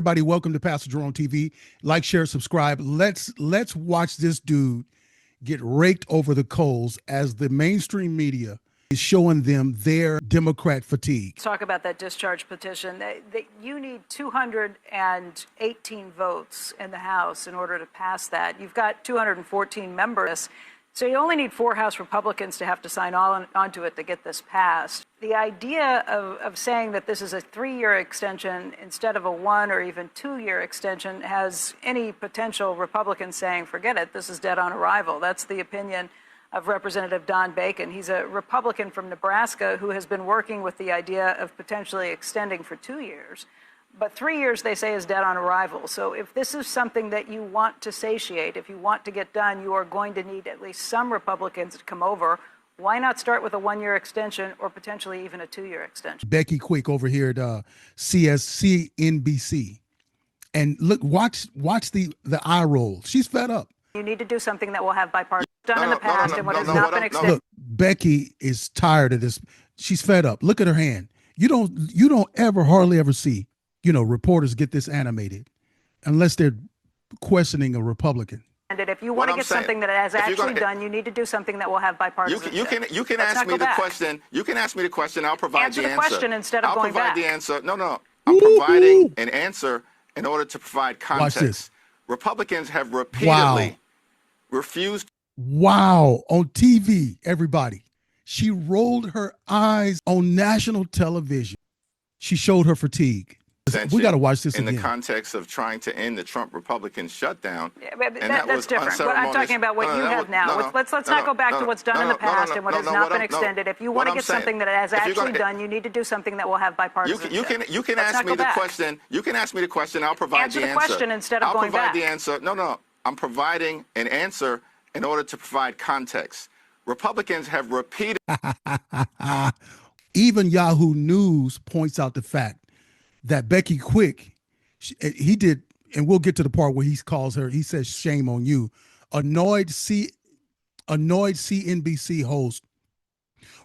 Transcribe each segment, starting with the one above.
Everybody, welcome to Pastor Jerone TV. Like, share, subscribe. Let's watch this dude get raked over the coals as the mainstream media is showing them their Democrat fatigue. Talk about that discharge petition. You need 218 votes in the House in order to pass that. You've got 214 members. So you only need 4 House Republicans to have to sign onto it to get this passed. The idea of saying that this is a 3-year extension instead of a 1 or even 2-year extension has any potential Republicans saying, forget it, this is dead on arrival. That's the opinion of Representative Don Bacon. He's a Republican from Nebraska who has been working with the idea of potentially extending for 2 years. But 3 years, they say, is dead on arrival. So if this is something that you want to satiate, if you want to get done, you are going to need at least some Republicans to come over. Why not start with a 1-year extension or potentially even a 2-year extension? Becky Quick over here at CNBC. And look, watch the eye roll. She's fed up. You need to do something that will have bipartisan done in the past and what has not been extended. Look, Becky is tired of this. She's fed up. Look at her hand. You don't hardly ever see reporters get this animated unless they're questioning a Republican. And if you want to get something that has actually done, you need to do something that will have bipartisan. You can ask me the question. You can ask me the question. I'll provide the answer. Answer the question instead of going back. I'll provide the answer. No. I'm providing an answer in order to provide context. Watch this. Republicans have repeatedly refused. Wow. On TV, everybody. She rolled her eyes on national television. She showed her fatigue. We got to watch this in again. the context of trying to end the Trump Republican shutdown. Yeah, that's different. But I'm talking about what you have now. Let's not go back to what's done in the past and what has not been extended. If you want to get something that has actually done, you need to do something that will have bipartisan. You can ask me the question. You can ask me the question. I'll provide the answer. Answer the question instead of going back. I'll provide the answer. No. I'm providing an answer in order to provide context. Republicans have repeated. Even Yahoo News points out the fact that Becky Quick, he did, and we'll get to the part where he calls her, he says, shame on you. Annoyed CNBC host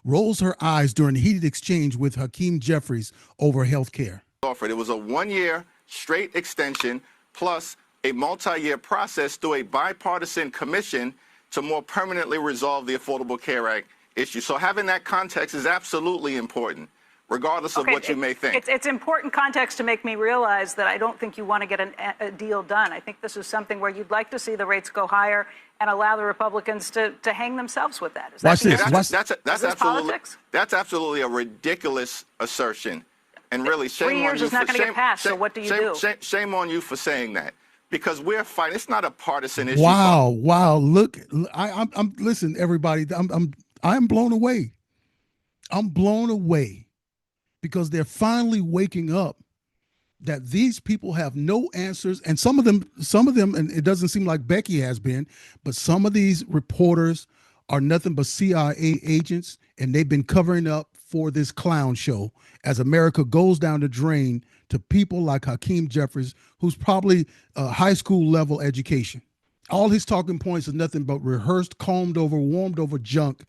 rolls her eyes during a heated exchange with Hakeem Jeffries over health care. It was a 1-year straight extension plus a multi-year process through a bipartisan commission to more permanently resolve the Affordable Care Act issue. So having that context is absolutely important, regardless of what you may think. It's important context to make me realize that I don't think you want to get a deal done. I think this is something where you'd like to see the rates go higher and allow the Republicans to hang themselves with that. Is that That's absolutely a ridiculous assertion. And really, shame on you. 3 years is not going to get passed, so what do you do? Shame on you for saying that. Because we're fighting. It's not a partisan issue. Wow. Look, I'm listen, everybody. I'm blown away. I'm blown away because they're finally waking up that these people have no answers. And some of them, and it doesn't seem like Becky has been, but some of these reporters are nothing but CIA agents, and they've been covering up for this clown show as America goes down the drain to people like Hakeem Jeffries, who's probably a high school level education. All his talking points is nothing but rehearsed, combed over, warmed over junk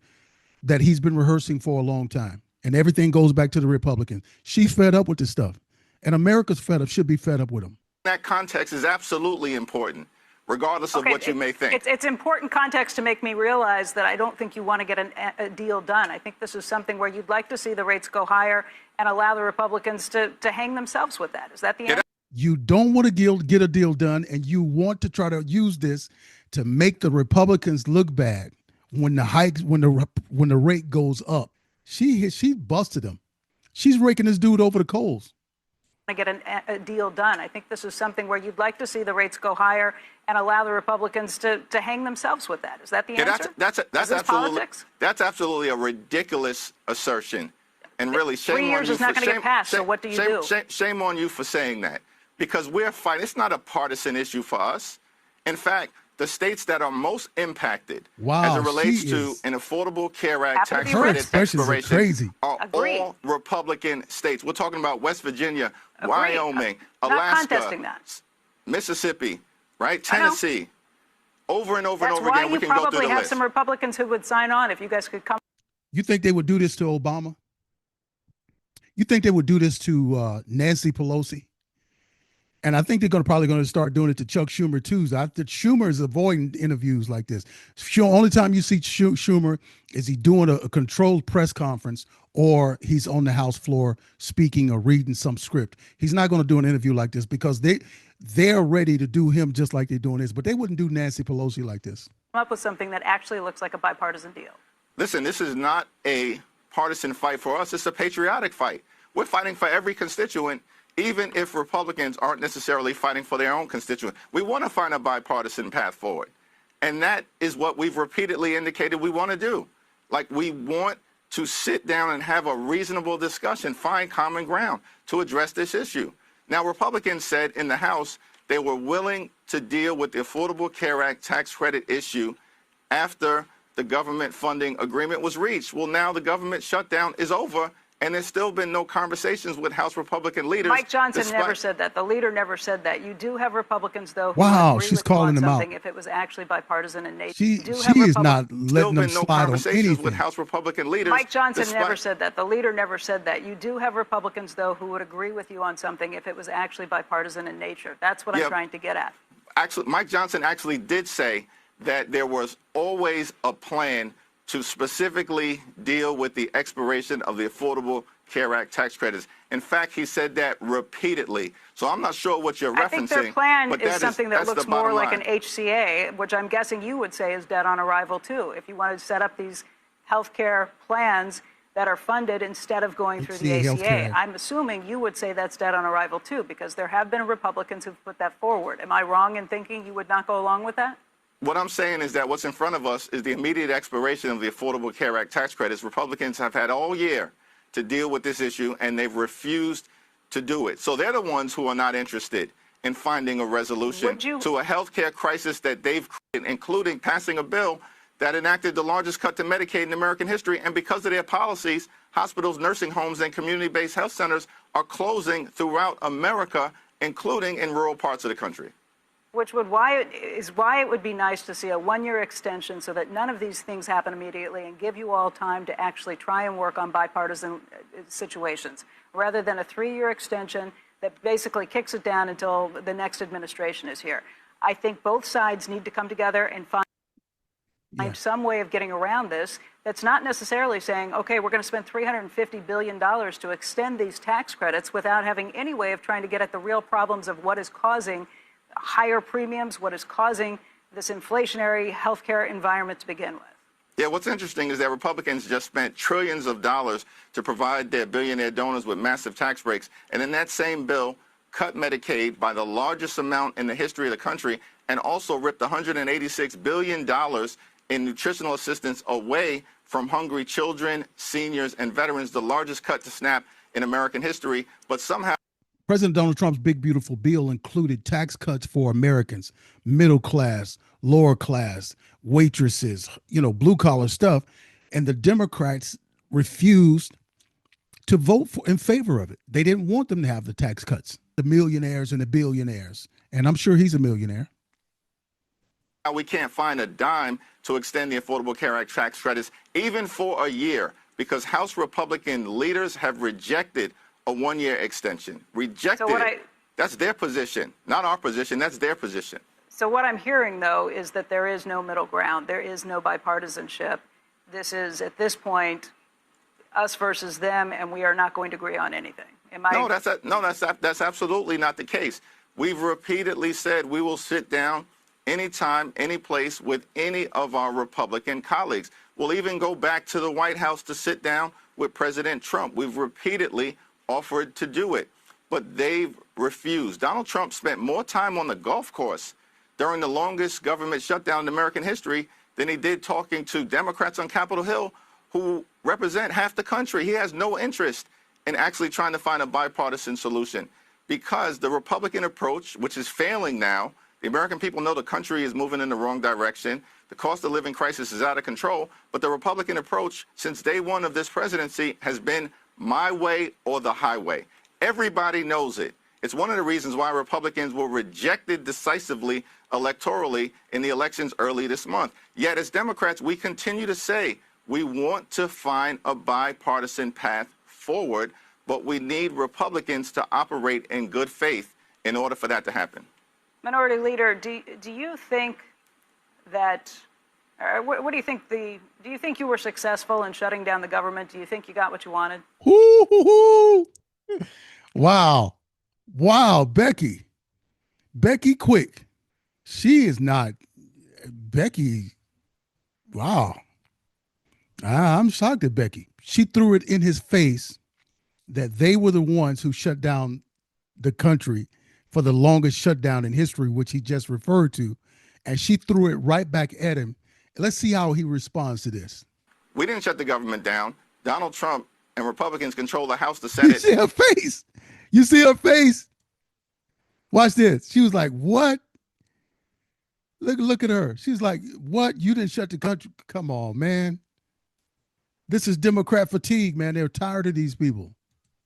that he's been rehearsing for a long time. And everything goes back to the Republicans. She's fed up with this stuff. And America's fed up, should be fed up with them. That context is absolutely important, regardless of what you may think. It's important context to make me realize that I don't think you want to get a deal done. I think this is something where you'd like to see the rates go higher and allow the Republicans to hang themselves with that. Is that the answer? You don't want to get a deal done, and you want to try to use this to make the Republicans look bad when the rate goes up. She busted him. She's raking this dude over the coals. To get a deal done. I think this is something where you'd like to see the rates go higher and allow the Republicans to hang themselves with that. Is that the answer? That's absolutely a ridiculous assertion. And really, shame on you. 3 years is not going to get passed, so what do you do? Shame on you for saying that. Because we're fighting. It's not a partisan issue for us. In fact, the states that are most impacted as it relates to an Affordable Care Act tax credit expiration are all Republican states. We're talking about West Virginia, Wyoming, Alaska, Mississippi, right? Tennessee. Over and over and over again, we can go through the list. That's why you probably have some Republicans who would sign on if you guys could come. You think they would do this to Obama? You think they would do this to Nancy Pelosi? And I think they're probably going to start doing it to Chuck Schumer too. Schumer is avoiding interviews like this. Only time you see Schumer is he doing a controlled press conference or he's on the House floor speaking or reading some script. He's not going to do an interview like this because they're ready to do him just like they're doing this. But they wouldn't do Nancy Pelosi like this. Come up with something that actually looks like a bipartisan deal. Listen, this is not a partisan fight for us. It's a patriotic fight. We're fighting for every constituent, even if Republicans aren't necessarily fighting for their own constituent. We want to find a bipartisan path forward. And that is what we've repeatedly indicated we want to do. Like, we want to sit down and have a reasonable discussion, find common ground to address this issue. Now, Republicans said in the House they were willing to deal with the Affordable Care Act tax credit issue after the government funding agreement was reached. Well, now the government shutdown is over, and there's still been no conversations with House Republican leaders. Mike Johnson never said that. The leader never said that. You do have Republicans, though, who wow, agree she's with calling them out. if it was actually bipartisan in nature. She is not letting them slide on anything. With House Republican leaders. Mike Johnson never said that. The leader never said that. You do have Republicans, though, who would agree with you on something if it was actually bipartisan in nature. That's what I'm trying to get at. Actually, Mike Johnson actually did say that there was always a plan to specifically deal with the expiration of the Affordable Care Act tax credits. In fact, he said that repeatedly. So I'm not sure what you're referencing. I think their plan is something that looks more like an HCA, which I'm guessing you would say is dead on arrival, too. If you wanted to set up these health care plans that are funded instead of going through the ACA, I'm assuming you would say that's dead on arrival, too, because there have been Republicans who've put that forward. Am I wrong in thinking you would not go along with that? What I'm saying is that what's in front of us is the immediate expiration of the Affordable Care Act tax credits. Republicans have had all year to deal with this issue, and they've refused to do it. So they're the ones who are not interested in finding a resolution to a health care crisis that they've created, including passing a bill that enacted the largest cut to Medicaid in American history. And because of their policies, hospitals, nursing homes, and community-based health centers are closing throughout America, including in rural parts of the country. Which why it would be nice to see a one-year extension so that none of these things happen immediately and give you all time to actually try and work on bipartisan situations, rather than a 3-year extension that basically kicks it down until the next administration is here. I think both sides need to come together and find some way of getting around this that's not necessarily saying, okay, we're going to spend $350 billion to extend these tax credits without having any way of trying to get at the real problems of what is causing higher premiums, what is causing this inflationary healthcare environment to begin with. Yeah, what's interesting is that Republicans just spent trillions of dollars to provide their billionaire donors with massive tax breaks. And in that same bill, cut Medicaid by the largest amount in the history of the country, and also ripped $186 billion in nutritional assistance away from hungry children, seniors, and veterans, the largest cut to SNAP in American history. But somehow President Donald Trump's big, beautiful bill included tax cuts for Americans, middle class, lower class, waitresses, blue collar stuff. And the Democrats refused to vote in favor of it. They didn't want them to have the tax cuts, the millionaires and the billionaires. And I'm sure he's a millionaire. We can't find a dime to extend the Affordable Care Act tax credits, even for a year, because House Republican leaders have rejected a one-year extension. Rejected. That's their position, not our position. That's their position. So what I'm hearing, though, is that there is no middle ground. There is no bipartisanship. This is, at this point, us versus them, and we are not going to agree on anything. No, that's absolutely not the case. We've repeatedly said we will sit down anytime, any place with any of our Republican colleagues. We'll even go back to the White House to sit down with President Trump. We've repeatedly offered to do it, but they've refused. Donald Trump spent more time on the golf course during the longest government shutdown in American history than he did talking to Democrats on Capitol Hill who represent half the country. He has no interest in actually trying to find a bipartisan solution because the Republican approach, which is failing now, the American people know the country is moving in the wrong direction. The cost of living crisis is out of control. But the Republican approach since day one of this presidency has been my way or the highway. Everybody knows it. It's one of the reasons why Republicans were rejected decisively electorally in the elections early this month. Yet as Democrats, we continue to say we want to find a bipartisan path forward, but we need Republicans to operate in good faith in order for that to happen. Minority Leader, do you think that, what do you think do you think you were successful in shutting down the government? Do you think you got what you wanted? Wow. Wow, Becky. Becky Quick. She is not, Becky, wow. I'm shocked at Becky. She threw it in his face that they were the ones who shut down the country for the longest shutdown in history, which he just referred to. And she threw it right back at him. Let's see how he responds to this. We didn't shut the government down. Donald Trump and Republicans control the House, the Senate. You see her face? You see her face? Watch this. She was like, what? Look at her. She's like, what? You didn't shut the country? Come on, man. This is Democrat fatigue, man. They're tired of these people.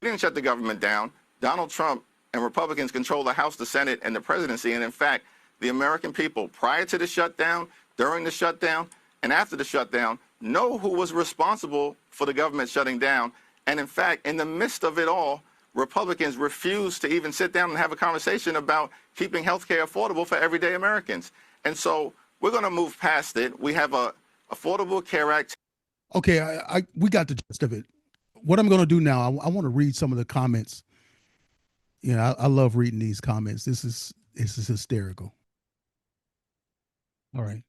We didn't shut the government down. Donald Trump and Republicans control the House, the Senate, and the presidency. And in fact, the American people, prior to the shutdown, during the shutdown, and after the shutdown, know who was responsible for the government shutting down. And in fact, in the midst of it all, Republicans refused to even sit down and have a conversation about keeping health care affordable for everyday Americans. And so we're going to move past it. We have a Affordable Care Act. Okay, we got the gist of it. What I'm going to do now, I want to read some of the comments. You know, I love reading these comments. This is hysterical. All right.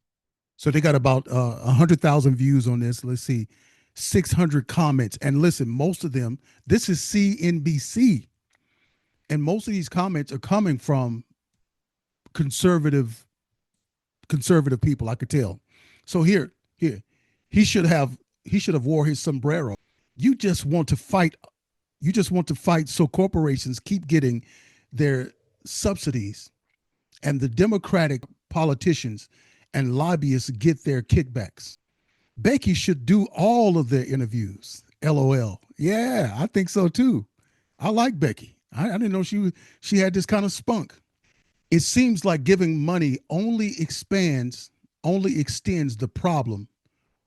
So they got about 100,000 views on this. Let's see, 600 comments. And listen, most of them, this is CNBC. And most of these comments are coming from conservative people, I could tell. So here, he should have wore his sombrero. You just want to fight so corporations keep getting their subsidies and the Democratic politicians and lobbyists get their kickbacks. Becky should do all of their interviews. LOL. Yeah, I think so too. I like Becky. I didn't know she had this kind of spunk. It seems like giving money only extends the problem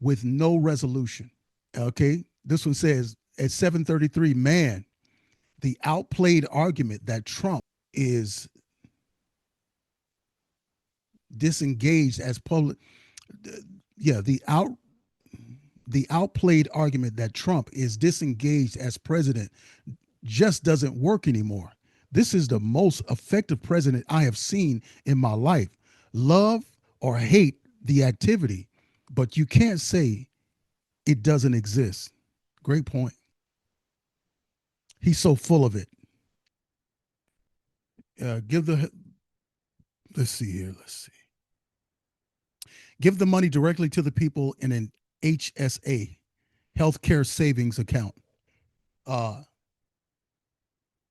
with no resolution. Okay, this one says at 7:33, man, the outplayed argument that Trump is disengaged as public. Yeah, the outplayed argument that Trump is disengaged as president just doesn't work anymore. This is the most effective president I have seen in my life. Love or hate the activity, but you can't say it doesn't exist. Great point. He's so full of it. Let's see. Give the money directly to the people in an HSA, healthcare savings account.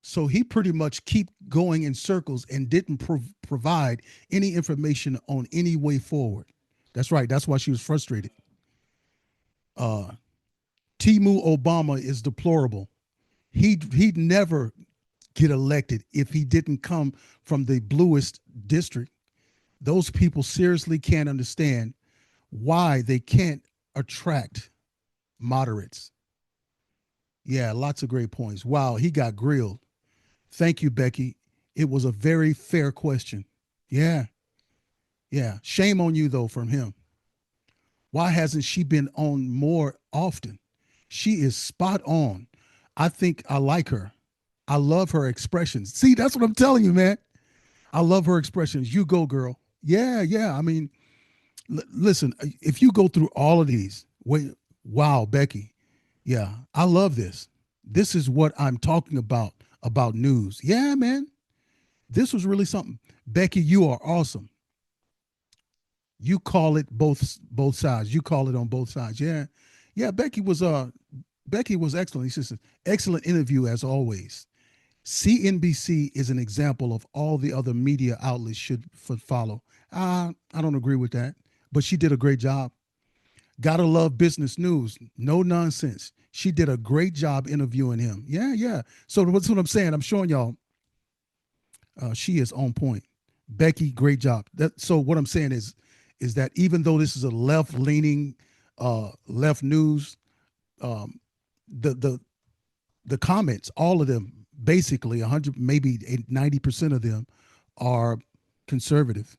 So he pretty much keep going in circles and didn't provide any information on any way forward. That's right. That's why she was frustrated. Timu Obama is deplorable. He'd never get elected if he didn't come from the bluest district. Those people seriously can't understand why they can't attract moderates. Yeah, lots of great points. Wow, he got grilled. Thank you, Becky. It was a very fair question. Yeah. Shame on you, though, from him. Why hasn't she been on more often? She is spot on. I think I like her. I love her expressions. See, that's what I'm telling you, man. I love her expressions. You go, girl. Yeah. I mean, listen, if you go through all of these, wow, Becky. Yeah, I love this. This is what I'm talking about news. Yeah, man. This was really something. Becky, you are awesome. You call it both sides. You call it on both sides. Yeah. Becky was excellent. She said, excellent interview as always. CNBC is an example of all the other media outlets should follow. I don't agree with that, but she did a great job. Gotta love business news. No nonsense. She did a great job interviewing him. Yeah. So that's what I'm saying. I'm showing y'all. She is on point. Becky, great job. So what I'm saying is that even though this is a left-leaning, left news, the comments, all of them, basically 100, maybe 90% of them are conservative,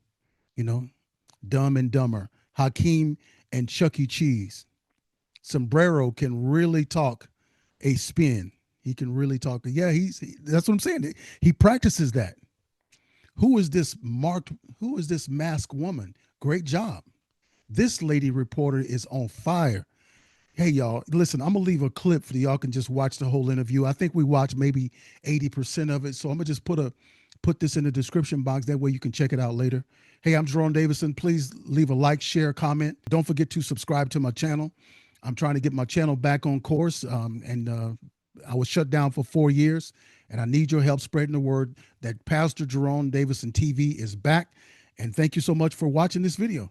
Dumb and Dumber, Hakeem and Chuck E. Cheese. Sombrero can really talk a spin. He can really talk. Yeah, that's what I'm saying. He practices that. Who is this masked woman? Great job. This lady reporter is on fire. Hey, y'all, listen, I'm going to leave a clip for y'all can just watch the whole interview. I think we watched maybe 80% of it. So I'm going to just put this in the description box. That way you can check it out later. Hey, I'm Jerone Davison. Please leave a like, share, comment. Don't forget to subscribe to my channel. I'm trying to get my channel back on course. I was shut down for 4 years, and I need your help spreading the word that Pastor Jerone Davison TV is back. And thank you so much for watching this video.